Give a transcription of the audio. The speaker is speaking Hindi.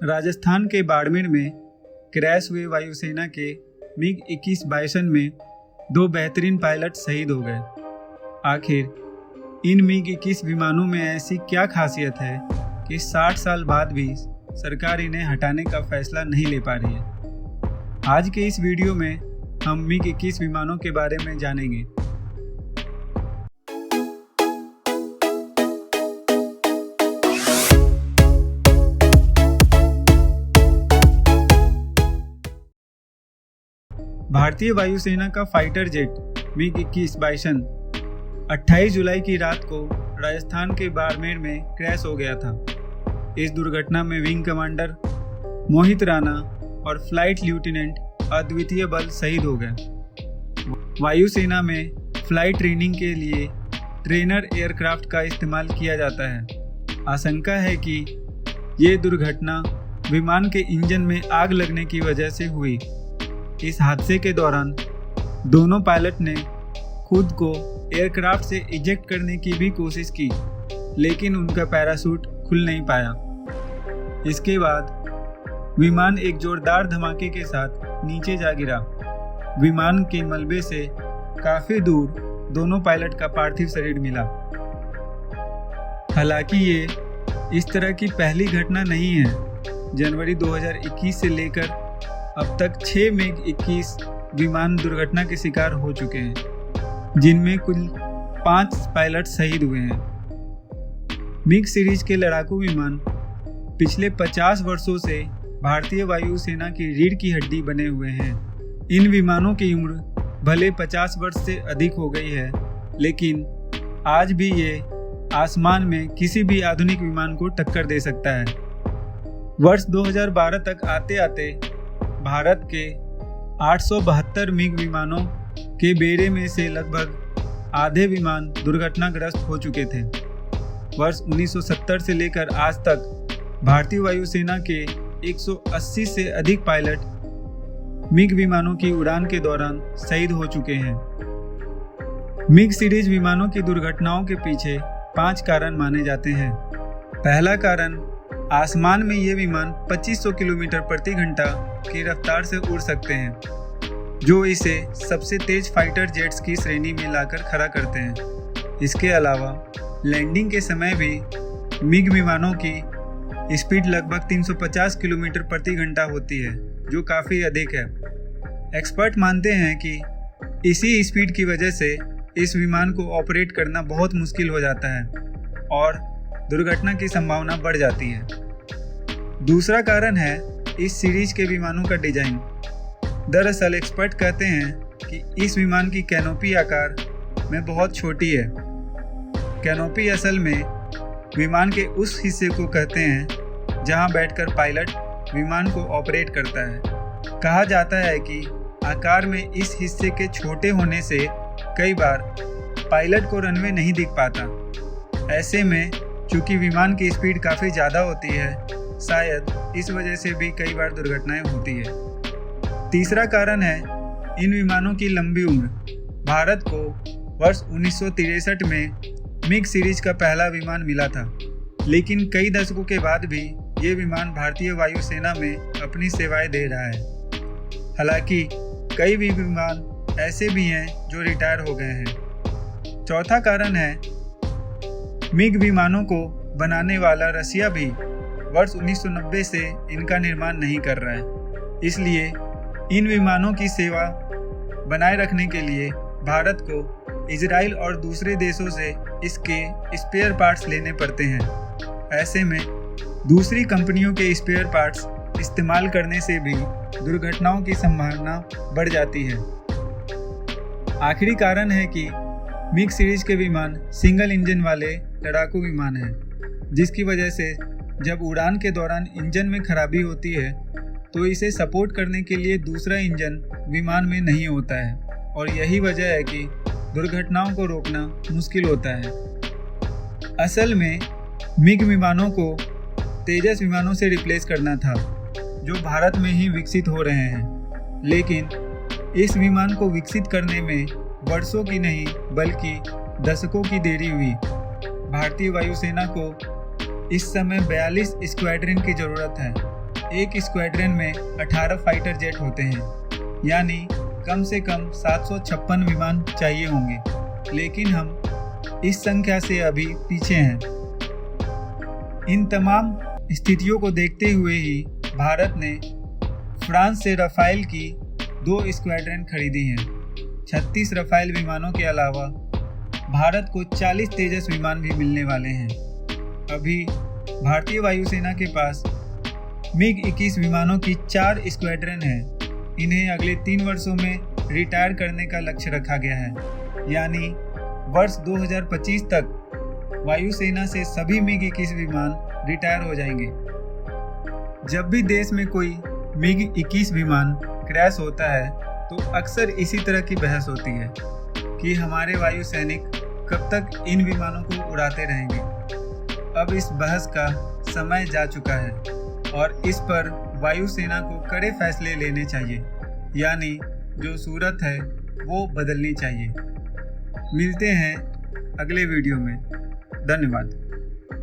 राजस्थान के बाड़मेर में क्रैश हुए वायुसेना के MiG-21 बाइसन में 2 बेहतरीन पायलट शहीद हो गए। आखिर इन MiG-21 विमानों में ऐसी क्या खासियत है कि 60 साल बाद भी सरकार इन्हें हटाने का फैसला नहीं ले पा रही है। आज के इस वीडियो में हम MiG-21 विमानों के बारे में जानेंगे। भारतीय वायुसेना का फाइटर जेट MiG-21 बाइसन 28 जुलाई की रात को राजस्थान के बाड़मेर में क्रैश हो गया था। इस दुर्घटना में विंग कमांडर मोहित राणा और फ्लाइट लेफ्टिनेंट अद्वितीय बल शहीद हो गए। वायुसेना में फ्लाइट ट्रेनिंग के लिए ट्रेनर एयरक्राफ्ट का इस्तेमाल किया जाता है। आशंका है कि ये दुर्घटना विमान के इंजन में आग लगने की वजह से हुई। इस हादसे के दौरान दोनों पायलट ने खुद को एयरक्राफ्ट से इजेक्ट करने की भी कोशिश की, लेकिन उनका पैराशूट खुल नहीं पाया। इसके बाद विमान एक जोरदार धमाके के साथ नीचे जा गिरा। विमान के मलबे से काफी दूर दोनों पायलट का पार्थिव शरीर मिला। हालांकि ये इस तरह की पहली घटना नहीं है। जनवरी 2021 से लेकर अब तक 6 MiG-21 विमान दुर्घटना के शिकार हो चुके हैं, जिनमें कुल 5 पायलट शहीद हुए हैं। MiG सीरीज के लड़ाकू विमान पिछले 50 वर्षों से भारतीय वायुसेना की रीढ़ की हड्डी बने हुए हैं। इन विमानों की उम्र भले 50 वर्ष से अधिक हो गई है, लेकिन आज भी ये आसमान में किसी भी आधुनिक विमान को टक्कर दे सकता है। वर्ष 2012 तक आते आते भारत के 872 MiG विमानों के बेड़े में से लगभग आधे विमान दुर्घटनाग्रस्त हो चुके थे। वर्ष 1970 से लेकर आज तक भारतीय वायुसेना के 180 से अधिक पायलट MiG विमानों की उड़ान के दौरान शहीद हो चुके हैं। MiG सीरीज विमानों की दुर्घटनाओं के पीछे 5 कारण माने जाते हैं। पहला कारण, आसमान में ये विमान 2500 किलोमीटर प्रति घंटा की रफ्तार से उड़ सकते हैं, जो इसे सबसे तेज फाइटर जेट्स की श्रेणी में लाकर खड़ा करते हैं। इसके अलावा लैंडिंग के समय भी MiG विमानों की स्पीड लगभग 350 किलोमीटर प्रति घंटा होती है, जो काफ़ी अधिक है। एक्सपर्ट मानते हैं कि इसी स्पीड की वजह से इस विमान को ऑपरेट करना बहुत मुश्किल हो जाता है और दुर्घटना की संभावना बढ़ जाती है। दूसरा कारण है इस सीरीज के विमानों का डिजाइन। दरअसल एक्सपर्ट कहते हैं कि इस विमान की कैनोपी आकार में बहुत छोटी है। कैनोपी असल में विमान के उस हिस्से को कहते हैं जहां बैठकर पायलट विमान को ऑपरेट करता है। कहा जाता है कि आकार में इस हिस्से के छोटे होने से कई बार पायलट को रनवे नहीं दिख पाता। ऐसे में चूंकि विमान की स्पीड काफ़ी ज़्यादा होती है, शायद इस वजह से भी कई बार दुर्घटनाएं होती है। तीसरा कारण है इन विमानों की लंबी उम्र। भारत को वर्ष 1963 में MiG सीरीज का पहला विमान मिला था, लेकिन कई दशकों के बाद भी ये विमान भारतीय वायुसेना में अपनी सेवाएं दे रहा है। हालांकि कई भी विमान ऐसे भी हैं जो रिटायर हो गए हैं। चौथा कारण है MiG विमानों को बनाने वाला रसिया भी वर्ष 1990 से इनका निर्माण नहीं कर रहा है। इसलिए इन विमानों की सेवा बनाए रखने के लिए भारत को इजराइल और दूसरे देशों से इसके स्पेयर पार्ट्स लेने पड़ते हैं। ऐसे में दूसरी कंपनियों के स्पेयर पार्ट्स इस्तेमाल करने से भी दुर्घटनाओं की संभावना बढ़ जाती है। आखिरी कारण है कि MiG सीरीज के विमान सिंगल इंजन वाले लड़ाकू विमान हैं, जिसकी वजह से जब उड़ान के दौरान इंजन में खराबी होती है तो इसे सपोर्ट करने के लिए दूसरा इंजन विमान में नहीं होता है, और यही वजह है कि दुर्घटनाओं को रोकना मुश्किल होता है। असल में MiG विमानों को तेजस विमानों से रिप्लेस करना था, जो भारत में ही विकसित हो रहे हैं, लेकिन इस विमान को विकसित करने में वर्षों की नहीं बल्कि दशकों की देरी हुई। भारतीय वायुसेना को इस समय 42 स्क्वाड्रन की जरूरत है, एक स्क्वाड्रन में 18 फाइटर जेट होते हैं, यानी कम से कम 756 विमान चाहिए होंगे, लेकिन हम इस संख्या से अभी पीछे हैं। इन तमाम स्थितियों को देखते हुए ही भारत ने फ्रांस से रफाल की 2 स्क्वाड्रन खरीदी हैं। 36 रफाल विमानों के अलावा भारत को 40 तेजस विमान भी मिलने वाले हैं। अभी भारतीय वायुसेना के पास MiG-21 विमानों की 4 स्क्वाड्रन हैं। इन्हें अगले 3 वर्षों में रिटायर करने का लक्ष्य रखा गया है, यानी वर्ष 2025 तक वायुसेना से सभी MiG-21 विमान रिटायर हो जाएंगे। जब भी देश में कोई MiG-21 विमान क्रैश होता है तो अक्सर इसी तरह की बहस होती है कि हमारे वायु सैनिक कब तक इन विमानों को उड़ाते रहेंगे। अब इस बहस का समय जा चुका है और इस पर वायुसेना को कड़े फैसले लेने चाहिए, यानी जो सूरत है वो बदलनी चाहिए। मिलते हैं अगले वीडियो में। धन्यवाद।